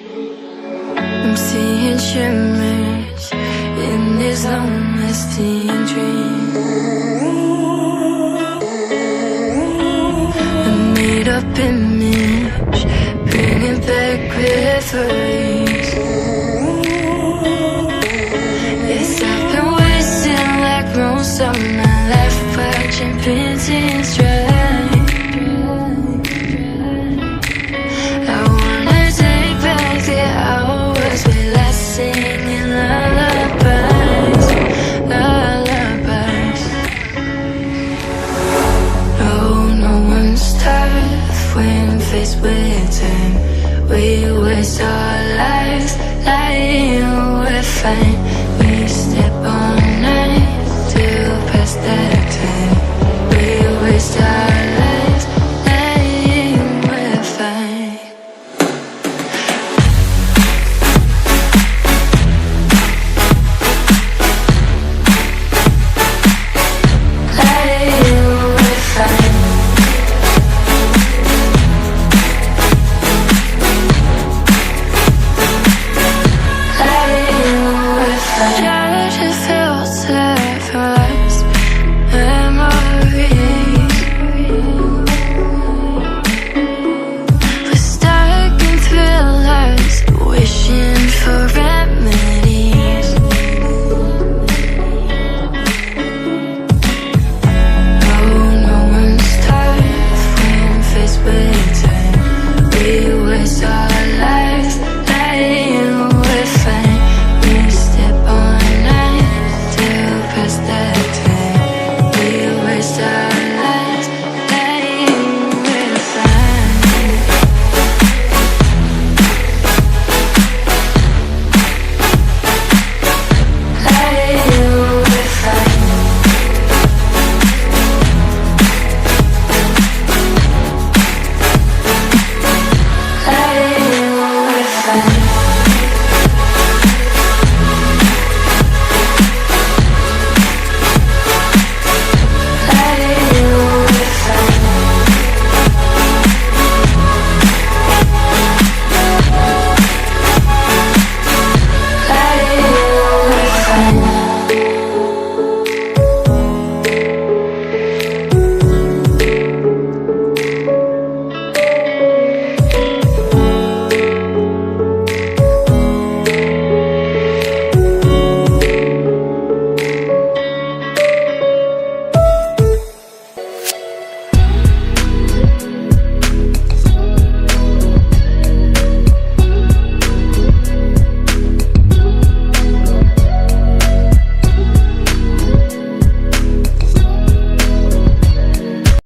I'm seeing shimmers in this long-lasting dream. A made-up image, bringing back memories. Yes, I've been wasting like most of my life, watching paintings dry. I wanna take back the hours we last singing lullabies, lullabies. Oh, no one's tough when faced with time. We waste our lives lying, we're fine.